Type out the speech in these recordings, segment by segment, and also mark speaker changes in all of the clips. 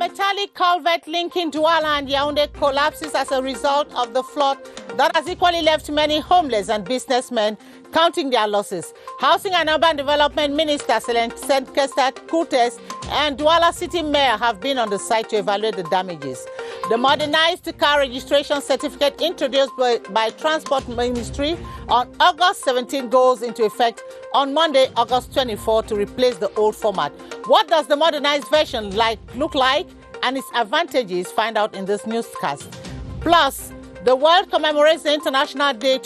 Speaker 1: metallic culvert linking Douala and Yaoundé collapses as a result of the flood that has equally left many homeless and businessmen counting their losses. Housing and Urban Development Minister Senkesta Kutes and Douala City Mayor have been on the site to evaluate the damages. The modernized car registration certificate introduced by Transport Ministry on August 17 goes into effect on Monday, August 24 to replace the old format. What does the modernized version look like and its advantages? Find out in this newscast. Plus, the world commemorates the International Day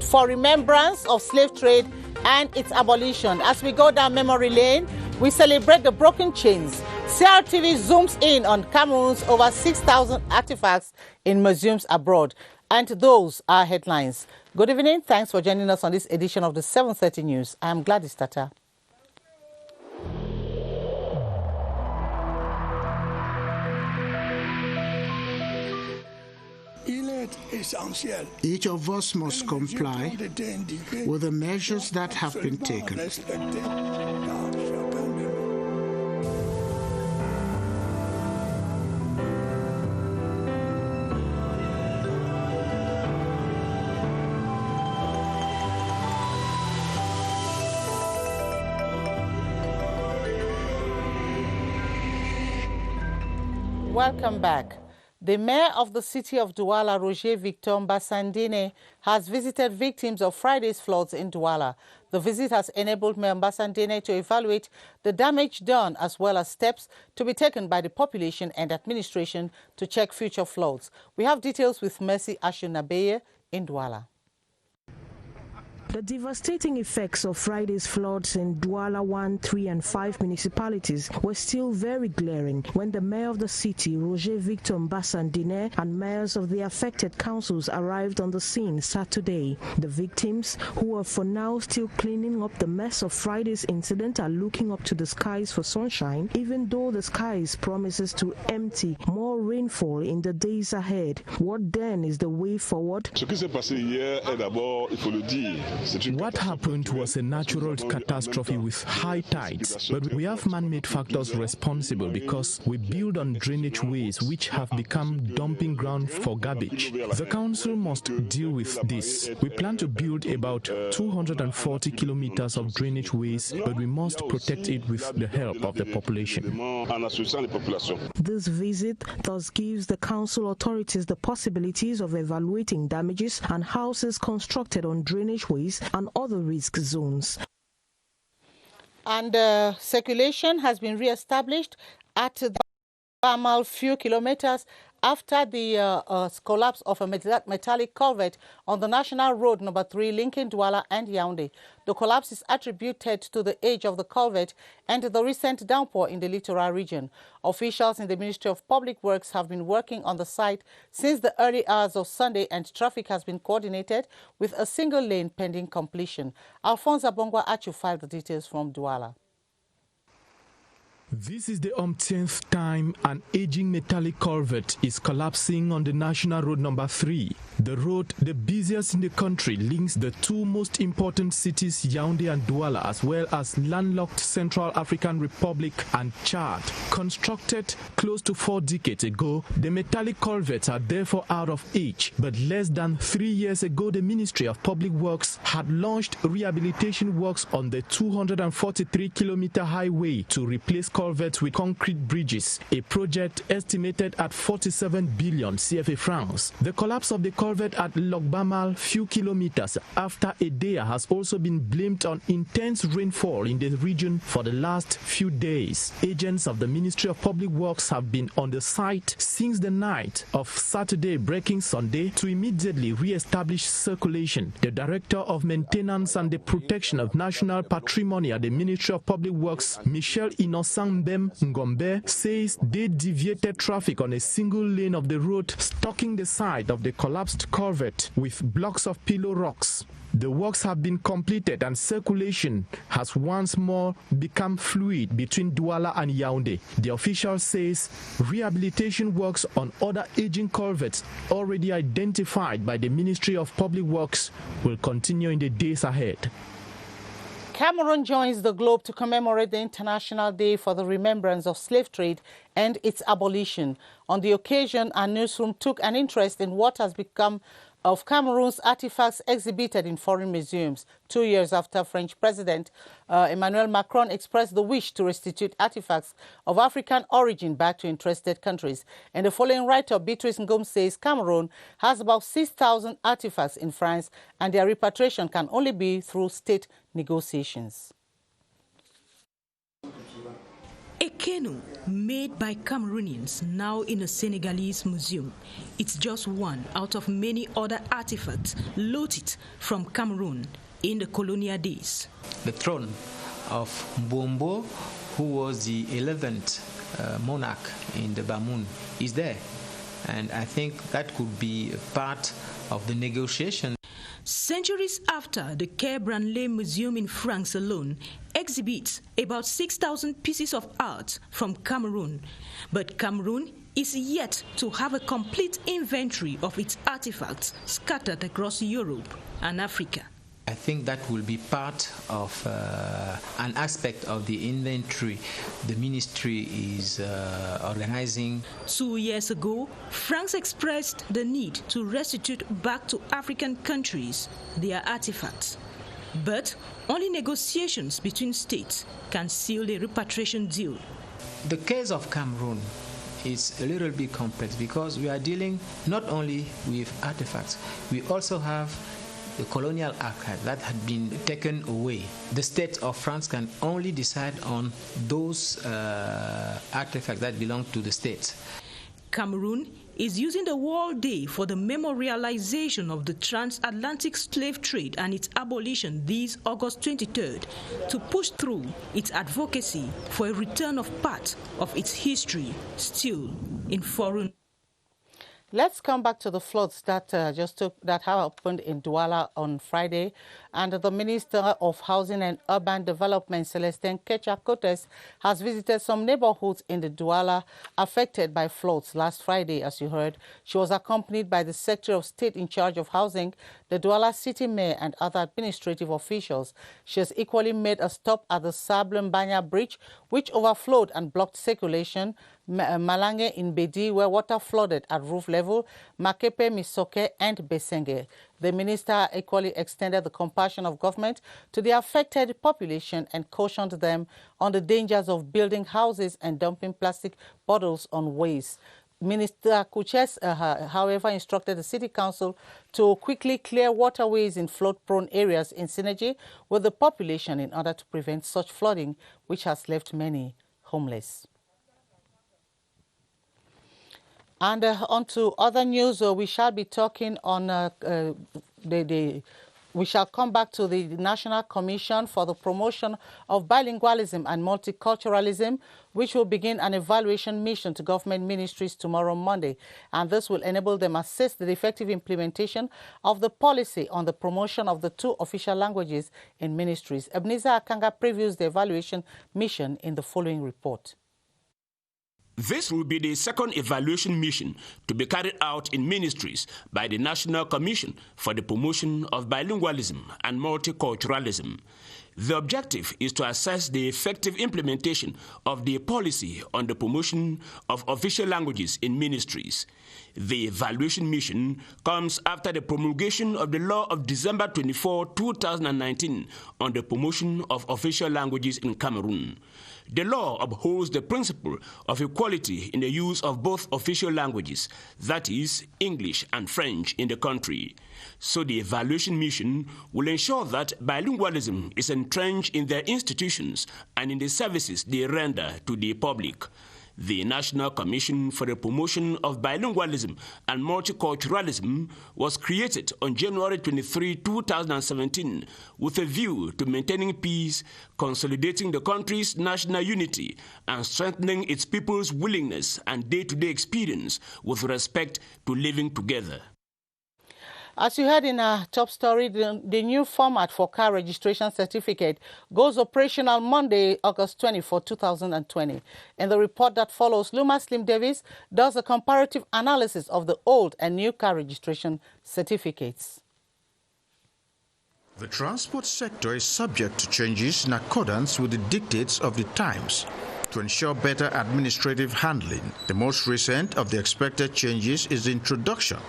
Speaker 1: for remembrance of slave trade and its abolition. As we go down memory lane, we celebrate the broken chains. CRTV zooms in on Cameroons over 6,000 artifacts in museums abroad. And those are headlines. Good evening. Thanks for joining us on this edition of the 7:30 News. I'm Gladys, TATAH.
Speaker 2: Each of us must comply with the measures that have been taken.
Speaker 1: Welcome back. The mayor of the city of Douala, Roger Victor Mbasandine, has visited victims of Friday's floods in Douala. The visit has enabled Mayor Mbasandine to evaluate the damage done as well as steps to be taken by the population and administration to check future floods. We have details with Mercy Ashunabeye in Douala.
Speaker 3: The devastating effects of Friday's floods in Douala 1, 3 and 5 municipalities were still very glaring when the mayor of the city, Roger Victor Mbasandine, and mayors of the affected councils arrived on the scene Saturday. The victims, who are for now still cleaning up the mess of Friday's incident, are looking up to the skies for sunshine, even though the skies promises to empty more rainfall in the days ahead. What then is the way forward?
Speaker 4: What happened was a natural catastrophe with high tides, but we have man-made factors responsible because we build on drainage ways which have become dumping ground for garbage. The council must deal with this. We plan to build about 240 kilometers of drainage ways, but we must protect it with the help of the population.
Speaker 3: This visit thus gives the council authorities the possibilities of evaluating damages and houses constructed on drainage ways and other risk zones.
Speaker 1: And circulation has been re-established at the Bamal few kilometers after the collapse of a metallic culvert on the National Road number 3 linking Douala and Yaoundé. The collapse is attributed to the age of the culvert and the recent downpour in the littoral region. Officials in the Ministry of Public Works have been working on the site since the early hours of Sunday, and traffic has been coordinated with a single lane pending completion. Alphonse Abongwa Achu filed the details from Douala.
Speaker 4: This is the umpteenth time an aging metallic culvert is collapsing on the National Road number 3. The road, the busiest in the country, links the two most important cities, Yaoundé and Douala, as well as landlocked Central African Republic and Chad. Constructed close to 4 decades ago, the metallic culverts are therefore out of age. But less than 3 years ago, the Ministry of Public Works had launched rehabilitation works on the 243-kilometer highway to replace culverts with concrete bridges, a project estimated at 47 billion CFA francs. The collapse of the culvert at Lokbamal, few kilometers after Edea, has also been blamed on intense rainfall in the region for the last few days. Agents of the Ministry of Public Works have been on the site since the night of Saturday breaking Sunday to immediately re-establish circulation. The Director of Maintenance and the Protection of National Patrimony at the Ministry of Public Works, Michel Innocent Mbem Ngombe, says they deviated traffic on a single lane of the road, stocking the side of the collapsed culvert with blocks of pillow rocks. The works have been completed and circulation has once more become fluid between Douala and Yaoundé. The official says rehabilitation works on other aging culverts already identified by the Ministry of Public Works will continue in the days ahead.
Speaker 1: Cameroon joins the globe to commemorate the International Day for the Remembrance of Slave Trade and its abolition. On the occasion, our newsroom took an interest in what has become of Cameroon's artifacts exhibited in foreign museums 2 years after French President Emmanuel Macron expressed the wish to restitute artifacts of African origin back to interested countries. In the following write-up, Beatrice Ngom says Cameroon has about 6,000 artifacts in France and their repatriation can only be through state negotiations.
Speaker 5: A canoe made by Cameroonians now in a Senegalese museum. It's just one out of many other artifacts looted from Cameroon in the colonial days.
Speaker 6: The throne of Mbombo, who was the 11th monarch in the Bamoun, is there. And I think that could be a part of the negotiation.
Speaker 5: Centuries after, the Quai Branly Museum in France alone exhibits about 6,000 pieces of art from Cameroon. But Cameroon is yet to have a complete inventory of its artifacts scattered across Europe and Africa.
Speaker 6: I think that will be part of an aspect of the inventory the ministry is organizing.
Speaker 5: 2 years ago, France expressed the need to restitute back to African countries their artifacts. But only negotiations between states can seal the repatriation deal.
Speaker 6: The case of Cameroon is a little bit complex because we are dealing not only with artifacts, we also have the colonial archive that had been taken away. The state of France can only decide on those artifacts that belong to the state.
Speaker 5: Cameroon is using the World Day for the memorialization of the transatlantic slave trade and its abolition this August 23rd to push through its advocacy for a return of part of its history still in foreign.
Speaker 1: Let's come back to the floods that happened in Douala on Friday. And the Minister of Housing and Urban Development, Celestin Kecha-Cotes, has visited some neighborhoods in the Douala affected by floods last Friday, as you heard. She was accompanied by the Secretary of State in charge of housing, the Douala City Mayor, and other administrative officials. She has equally made a stop at the Sablembanya Bridge, which overflowed and blocked circulation, Malange in Bedi, where water flooded at roof level, Makepe, Misoke, and Besenge. The minister equally extended the compassion of government to the affected population and cautioned them on the dangers of building houses and dumping plastic bottles on ways. Minister Kuches, however, instructed the City Council to quickly clear waterways in flood-prone areas in synergy with the population in order to prevent such flooding, which has left many homeless. And on to other news, we shall be talking on we shall come back to the National Commission for the Promotion of Bilingualism and Multiculturalism, which will begin an evaluation mission to government ministries tomorrow, Monday. And this will enable them assist the effective implementation of the policy on the promotion of the 2 official languages in ministries. Ebenezer Akanga previews the evaluation mission in the following report.
Speaker 7: This will be the second evaluation mission to be carried out in ministries by the National Commission for the Promotion of Bilingualism and Multiculturalism. The objective is to assess the effective implementation of the policy on the promotion of official languages in ministries. The evaluation mission comes after the promulgation of the law of December 24, 2019 on the promotion of official languages in Cameroon. The law upholds the principle of equality in the use of both official languages, that is, English and French, in the country. So the evaluation mission will ensure that bilingualism is entrenched in their institutions and in the services they render to the public. The National Commission for the Promotion of Bilingualism and Multiculturalism was created on January 23, 2017, with a view to maintaining peace, consolidating the country's national unity, and strengthening its people's willingness and day-to-day experience with respect to living together.
Speaker 1: As you heard in our top story, the new format for car registration certificate goes operational Monday, August 24, 2020. In the report that follows, Luma Slim Davis does a comparative analysis of the old and new car registration certificates.
Speaker 8: The transport sector is subject to changes in accordance with the dictates of the times to ensure better administrative handling. The most recent of the expected changes is the introduction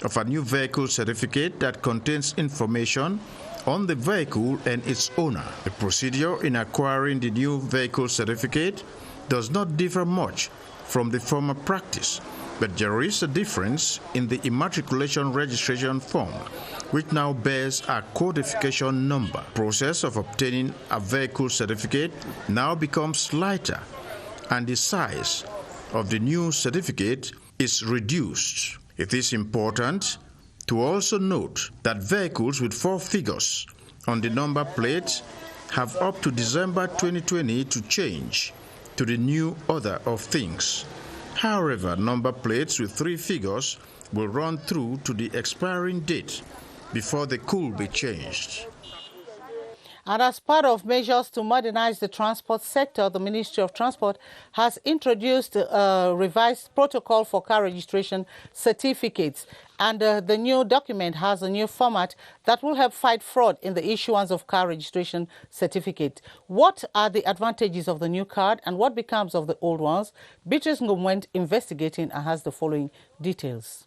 Speaker 8: of a new vehicle certificate that contains information on the vehicle and its owner. The procedure in acquiring the new vehicle certificate does not differ much from the former practice, but there is a difference in the immatriculation registration form, which now bears a codification number. The process of obtaining a vehicle certificate now becomes lighter, and the size of the new certificate is reduced. It is important to also note that vehicles with 4 figures on the number plate have up to December 2020 to change to the new order of things. However, number plates with 3 figures will run through to the expiring date before they could be changed.
Speaker 1: And as part of measures to modernize the transport sector, the Ministry of Transport has introduced a revised protocol for car registration certificates. And the new document has a new format that will help fight fraud in the issuance of car registration certificate. What are the advantages of the new card and what becomes of the old ones? Beatrice Ngum went investigating and has the following details.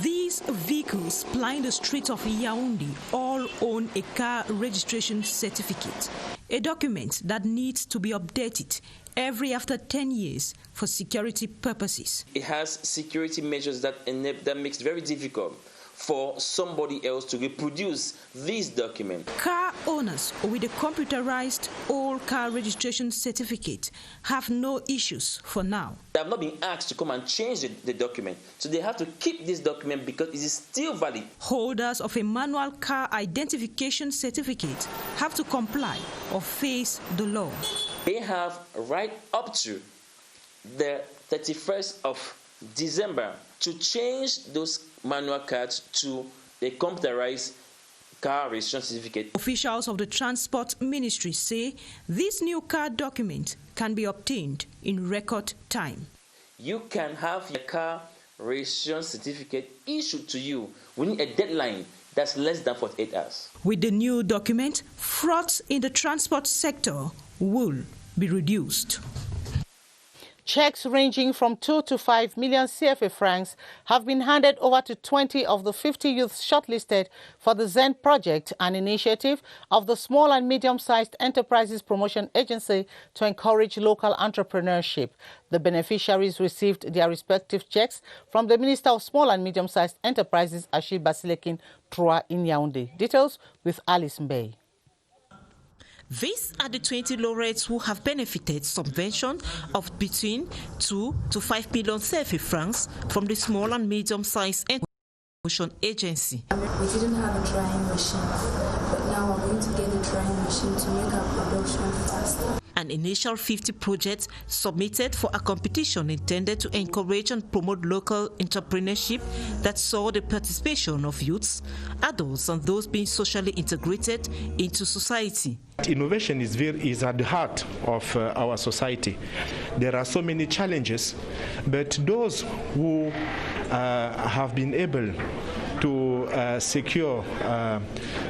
Speaker 5: These vehicles plying the streets of Yaoundé all own a car registration certificate, a document that needs to be updated every after 10 years for security purposes.
Speaker 9: It has security measures that makes it very difficult for somebody else to reproduce this document.
Speaker 5: Car owners with a computerized old car registration certificate have no issues for now.
Speaker 9: They have not been asked to come and change the document, so they have to keep this document because it is still valid.
Speaker 5: Holders of a manual car identification certificate have to comply or face the law.
Speaker 9: They have right up to the 31st of December to change those manual cards to a computerized car registration certificate.
Speaker 5: Officials of the Transport Ministry say this new card document can be obtained in record time.
Speaker 9: You can have your car registration certificate issued to you within a deadline that's less than 48 hours.
Speaker 5: With the new document, frauds in the transport sector will be reduced.
Speaker 1: Checks ranging from 2 to 5 million CFA francs have been handed over to 20 of the 50 youths shortlisted for the ZEN Project, an initiative of the Small and Medium-Sized Enterprises Promotion Agency to encourage local entrepreneurship. The beneficiaries received their respective checks from the Minister of Small and Medium-Sized Enterprises, Achille Basilekin Troa in Yaoundé. Details with Alice Mbey.
Speaker 10: These are the 20 laureates who have benefited subvention of between 2 to 5 million CFA francs from the Small and Medium-Sized Promotion Agency.
Speaker 11: We didn't have a drying machine, but now we're going to get a drying machine to make our production faster.
Speaker 10: An initial 50 projects submitted for a competition intended to encourage and promote local entrepreneurship that saw the participation of youths, adults, and those being socially integrated into society.
Speaker 12: Innovation is at the heart of our society. There are so many challenges, but those who have been able to secure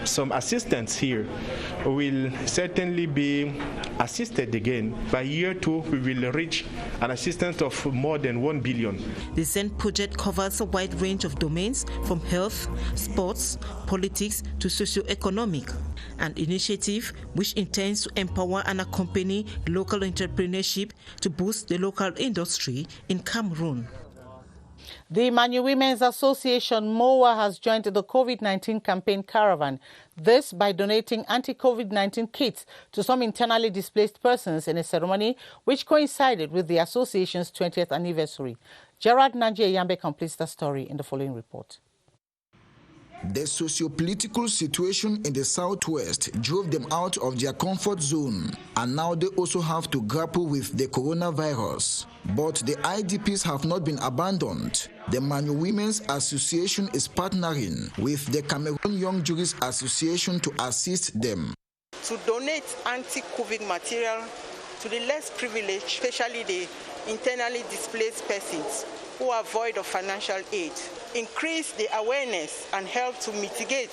Speaker 12: some assistance here will certainly be assisted again. By year 2, we will reach an assistance of more than 1 billion.
Speaker 10: The ZEN project covers a wide range of domains from health, sports, politics to socio-economic, an initiative which intends to empower and accompany local entrepreneurship to boost the local industry in Cameroon.
Speaker 1: The Emmanuel Women's Association, MOA, has joined the COVID-19 campaign caravan. This by donating anti-COVID-19 kits to some internally displaced persons in a ceremony which coincided with the association's 20th anniversary. Gerard Nanji Yambe completes the story in the following report.
Speaker 13: The socio-political situation in the southwest drove them out of their comfort zone, and now they also have to grapple with the coronavirus. But the IDPs have not been abandoned. The Emmanuel Women's Association is partnering with the Cameroon Young Jurists Association to assist them.
Speaker 14: To donate anti-COVID material to the less privileged, especially the internally displaced persons who are void of financial aid, increase the awareness and help to mitigate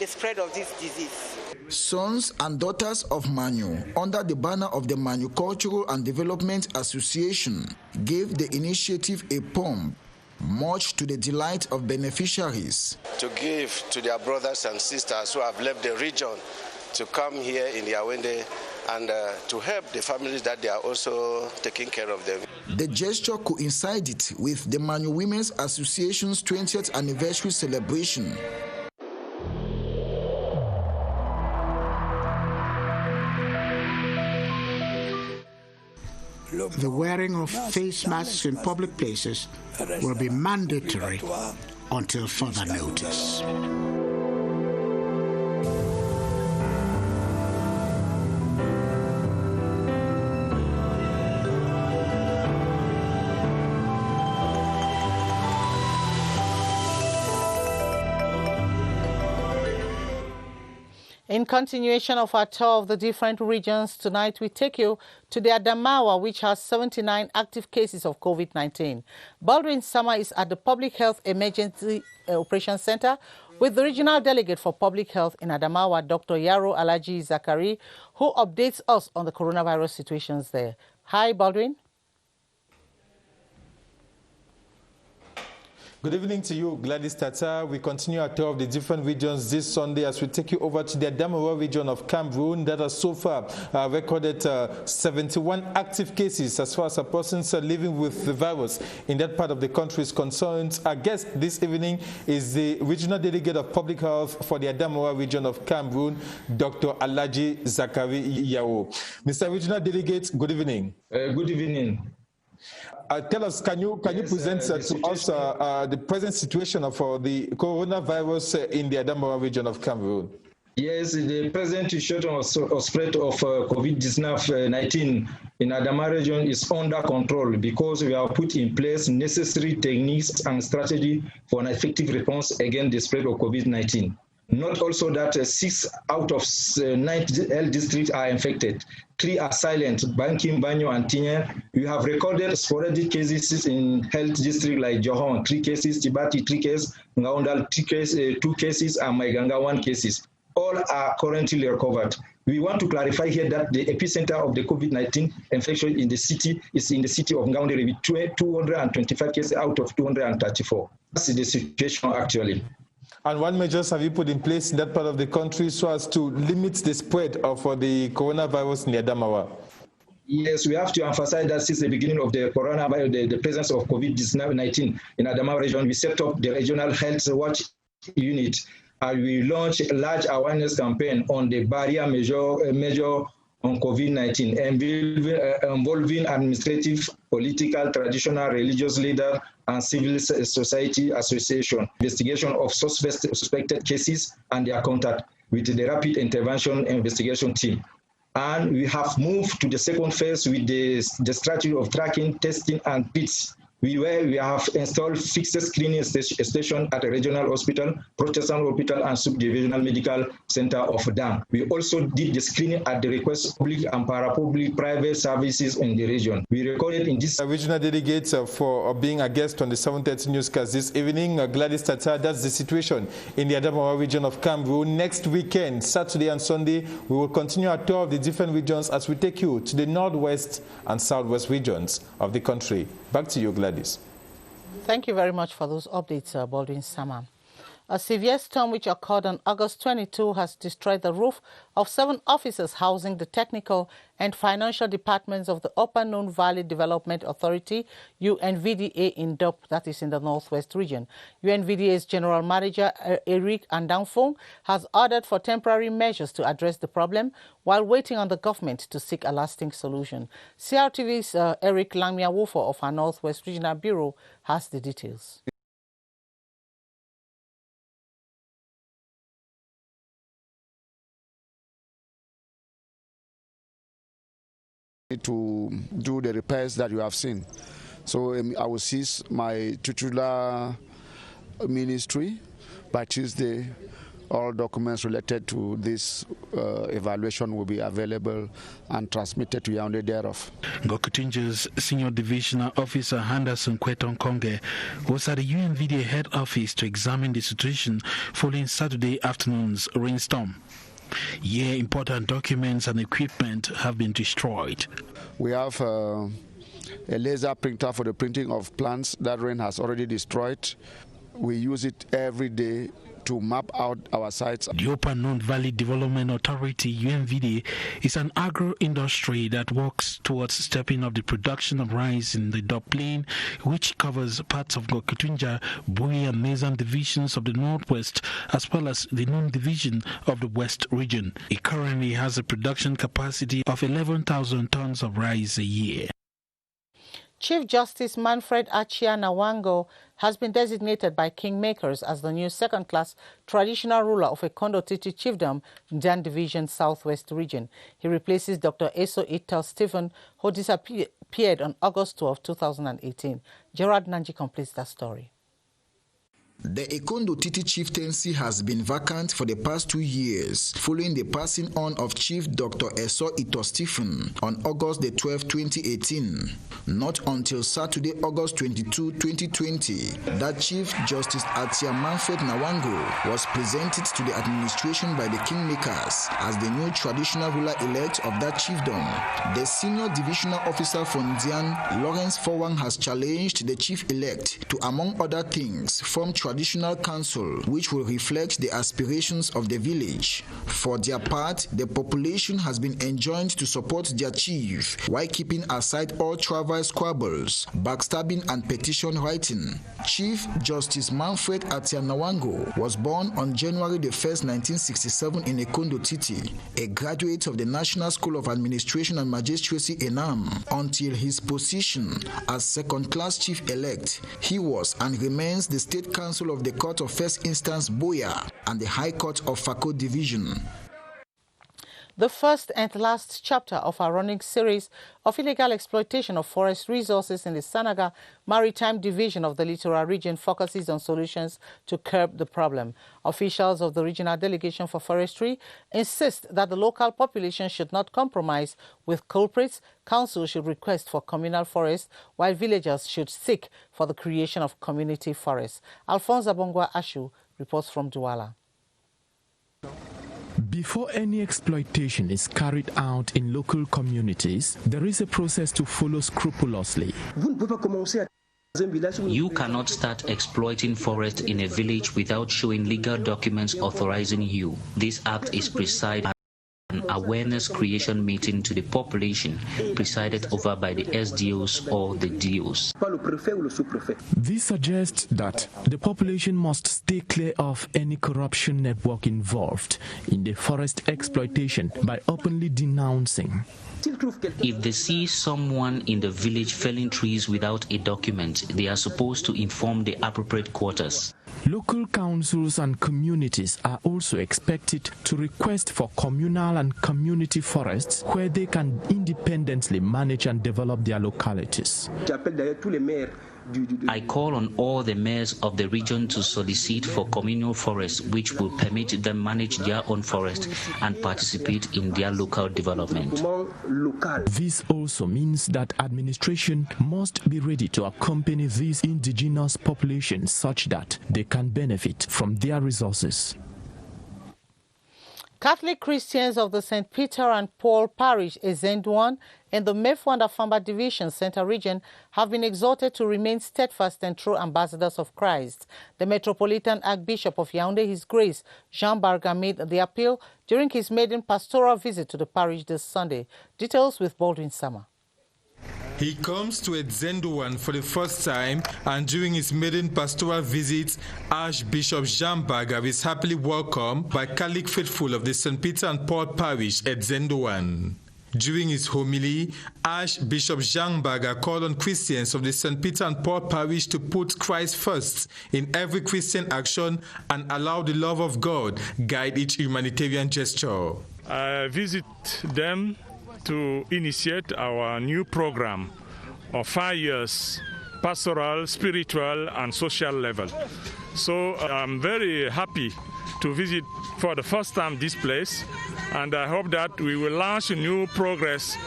Speaker 14: the spread of this disease.
Speaker 13: Sons and daughters of Manu, under the banner of the Manu Cultural and Development Association, gave the initiative a pump, much to the delight of beneficiaries.
Speaker 15: To give to their brothers and sisters who have left the region to come here in Yaoundé and to help the families that they are also taking care of them.
Speaker 13: The gesture coincided with the Manu Women's Association's 20th anniversary celebration.
Speaker 2: The wearing of face masks in public places will be mandatory until further notice.
Speaker 1: In continuation of our tour of the different regions, tonight we take you to the Damawa, which has 79 active cases of COVID-19. Baldwin Sama is at the Public Health Emergency Operations Center with the Regional Delegate for Public Health in Adamawa, Dr. Yaro Alaji Zakari, who updates us on the coronavirus situations there. Hi, Baldwin.
Speaker 4: Good evening to you, Gladys TATAH. We continue our tour of the different regions this Sunday as we take you over to the Damawa region of Cameroon that has so far recorded 71 active cases as far as a person living with the virus in that part of the country is concerned. Our guest this evening is the Regional Delegate of Public Health for the Damawa region of Cameroon, Dr. Alaji Zakari Yao. Mr. Regional Delegate, good evening.
Speaker 16: Good evening.
Speaker 4: Tell us, can you present to us the present situation of the coronavirus in the Damawa region of Cameroon?
Speaker 16: Yes, the present situation of spread of COVID-19 in Adamawa region is under control because we have put in place necessary techniques and strategy for an effective response against the spread of COVID-19. Note also that 6 out of 9 health districts are infected. 3 are silent, Bankim, Banyo, and Tinya. We have recorded sporadic cases in health districts like Johon, 3 cases, Tibati, 3 cases, Ngaundal, 2 cases, and Maiganga, 1 cases. All are currently recovered. We want to clarify here that the epicenter of the COVID-19 infection in the city is in the city of Ngaundere with 225 cases out of 234. That's the situation actually.
Speaker 4: And what measures have you put in place in that part of the country so as to limit the spread of the coronavirus in the Damawa?
Speaker 16: Yes, we have to emphasize that since the beginning of the coronavirus, the presence of COVID-19 in Adamawa region, we set up the Regional Health Watch Unit, and we launched a large awareness campaign on the barrier measure on COVID-19, involving administrative, political, traditional, religious leaders, and civil society association, investigation of suspected cases and their contact with the rapid intervention investigation team. And we have moved to the second phase with the strategy of tracking, testing, and treats. We have installed fixed screening station at the regional hospital, Protestant hospital, and subdivisional medical center of DAM. We also did the screening at the request of public and para-public private services in the region. We recorded in this...
Speaker 4: Regional delegates for being a guest on the 7:30 newscast this evening. Gladys TATAH, that's the situation in the Damawa region of Cameroon. Next weekend, Saturday and Sunday, we will continue our tour of the different regions as we take you to the northwest and southwest regions of the country. Back to you, Gladys.
Speaker 1: Thank you very much for those updates, Baldwin Sama. A severe storm which occurred on August 22 has destroyed the roof of 7 offices housing the technical and financial departments of the Upper Known Valley Development Authority, UNVDA, in Dop, that is in the northwest region. UNVDA's General Manager, Eric Andangfong, has ordered for temporary measures to address the problem while waiting on the government to seek a lasting solution. CRTV's Eric Langmia-Wofo of our Northwest Regional Bureau has the details.
Speaker 17: To do the repairs that you have seen. So I will cease my titular ministry by Tuesday All documents related to this evaluation will be available and transmitted to Yaoundé thereof.
Speaker 18: Gokutunja's Senior Divisional Officer Henderson Kweton Konge was at the UNVDA head office to examine the situation following Saturday afternoon's rainstorm. Here, important documents and equipment have been destroyed.
Speaker 17: We have a laser printer for the printing of plants that rain has already destroyed. We use it every day to map out our sites.
Speaker 18: The Upper North Valley Development Authority, UNVD, is an agro-industry that works towards stepping up the production of rice in the Dop Plain, which covers parts of Gokutunja, Bui and Nezan divisions of the Northwest, as well as the Nun division of the West region. It currently has a production capacity of 11,000 tons of rice a year.
Speaker 1: Chief Justice Manfred Achia Nawango has been designated by kingmakers as the new second-class traditional ruler of Ekondo Titi Chiefdom, ZEN Division Southwest Region. He replaces Dr. Eso Ito Stephen, who disappeared on August 12, 2018. Gerard Nanji completes that story.
Speaker 13: The Ekondo Titi chieftaincy has been vacant for the past 2 years, following the passing on of Chief Dr. Eso Ito Stephen on August 12, 2018. Not until Saturday, August 22, 2020, that Chief Justice Achia Manfred Nawango was presented to the administration by the kingmakers as the new traditional ruler-elect of that chiefdom. The senior divisional officer from ZEN, Lawrence Fowang, has challenged the chief-elect to, among other things, form traditional council which will reflect the aspirations of the village. For their part, the population has been enjoined to support their chief while keeping aside all tribal squabbles, backstabbing and petition writing. Chief Justice Manfred Achia Nawango was born on January 1, 1967 in Ekondo Titi, a graduate of the National School of Administration and Magistracy (ENAM). Until his position as second-class chief-elect, he was and remains the State Counsel of the Court of First Instance Boya and the High Court of Fako Division.
Speaker 1: The first and last chapter of our running series of illegal exploitation of forest resources in the Sanaga Maritime Division of the Littoral Region focuses on solutions to curb the problem. Officials of the Regional Delegation for Forestry insist that the local population should not compromise with culprits. Council should request for communal forests, while villagers should seek for the creation of community forests. Alphonse Abongwa Ashu reports from Douala.
Speaker 4: Before any exploitation is carried out in local communities, there is a process to follow scrupulously.
Speaker 19: You cannot start exploiting forest in a village without showing legal documents authorizing you. This act is presided an awareness creation meeting to the population presided over by the SDOs or the DOs.
Speaker 4: This suggests that the population must stay clear of any corruption network involved in the forest exploitation by openly denouncing.
Speaker 19: If they see someone in the village felling trees without a document, they are supposed to inform the appropriate quarters.
Speaker 4: Local councils and communities are also expected to request for communal and community forests where they can independently manage and develop their localities.
Speaker 19: I call on all the mayors of the region to solicit for communal forests which will permit them manage their own forest and participate in their local development.
Speaker 4: This also means that administration must be ready to accompany these indigenous populations such that they can benefit from their resources.
Speaker 1: Catholic Christians of the St. Peter and Paul Parish, Ezendouan, in the Mefwanda Famba Division Center region have been exhorted to remain steadfast and true ambassadors of Christ. The Metropolitan Archbishop of Yaoundé, His Grace Jean Barga, made the appeal during his maiden pastoral visit to the parish this Sunday. Details with Baldwin Sama.
Speaker 20: He comes to Ezendouan for the first time, and during his maiden pastoral visit, Archbishop Jean Barga is happily welcomed by Catholic faithful of the St. Peter and Paul Parish at Ezendouan. During his homily, Archbishop Jean Barga called on Christians of the St. Peter and Paul Parish to put Christ first in every Christian action and allow the love of God guide each humanitarian gesture.
Speaker 21: I visit them to initiate our new program of 5 years, pastoral, spiritual, and social level. So I'm very happy to visit for the first time this place, and I hope that we will launch a new progress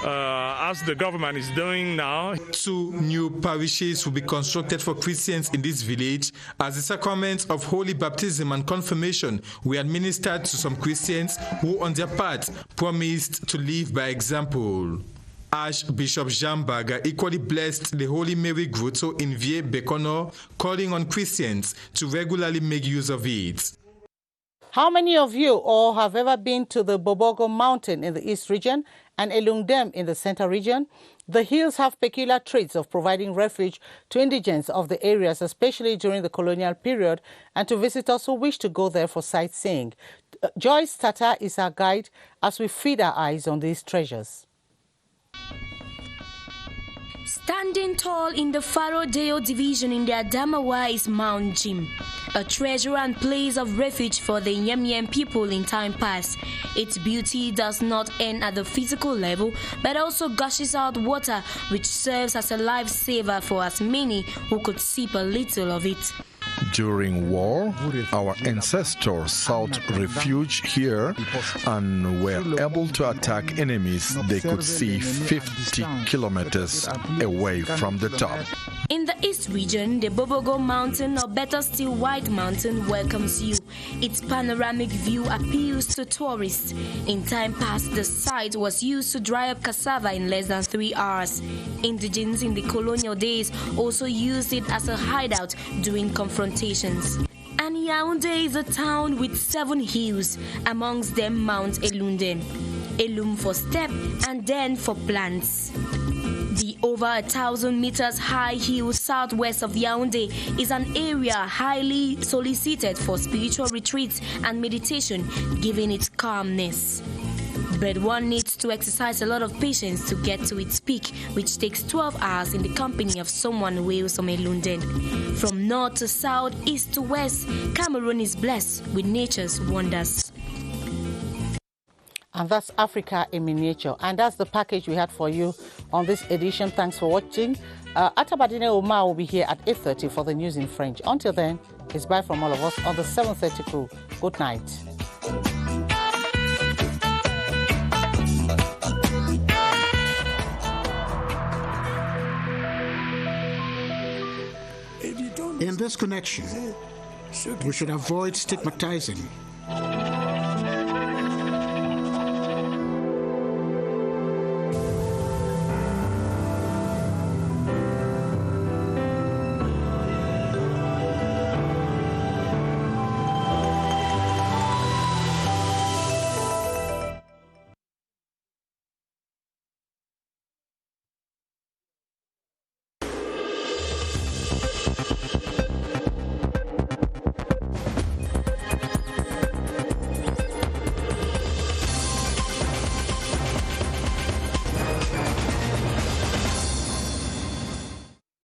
Speaker 21: as the government is doing now.
Speaker 20: 2 new parishes will be constructed for Christians in this village as the sacraments of Holy Baptism and Confirmation were administered to some Christians who on their part promised to live by example. Archbishop Jambaga equally blessed the Holy Mary Grotto in Vie Bekono, calling on Christians to regularly make use of it.
Speaker 1: How many of you all have ever been to the Bobogo Mountain in the East region and Elungdem in the Center region? The hills have peculiar traits of providing refuge to indigents of the areas, especially during the colonial period, and to visitors who wish to go there for sightseeing. Joyce TATAH is our guide as we feed our eyes on these treasures.
Speaker 3: Standing tall in the Vidéo division in the Damawa is Mount Jim, a treasure and place of refuge for the Yem people in time past. Its beauty does not end at the physical level, but also gushes out water, which serves as a lifesaver for as many who could sip a little of it.
Speaker 22: During war, our ancestors sought refuge here and were able to attack enemies they could see 50 kilometers away from the top.
Speaker 3: In the East region, the Bobogo Mountain, or better still White Mountain, welcomes you. Its panoramic view appeals to tourists. In time past, the site was used to dry up cassava in less than 3 hours. Indigents in the colonial days also used it as a hideout during confrontations. And Yaoundé is a town with 7 hills, amongst them Mount Elundem, Elum for step and then for plants. The over 1,000 meters high hill southwest of Yaoundé is an area highly solicited for spiritual retreats and meditation, given its calmness. But one needs to exercise a lot of patience to get to its peak, which takes 12 hours in the company of someone who hails from Elundem. From north to south, east to west, Cameroon is blessed with nature's wonders.
Speaker 1: And that's Africa in miniature. And that's the package we had for you on this edition. Thanks for watching. Atabadine Omar will be here at 8:30 for the news in French. Until then, it's bye from all of us on the 7:30 crew. Good night.
Speaker 2: In this connection, we should avoid stigmatizing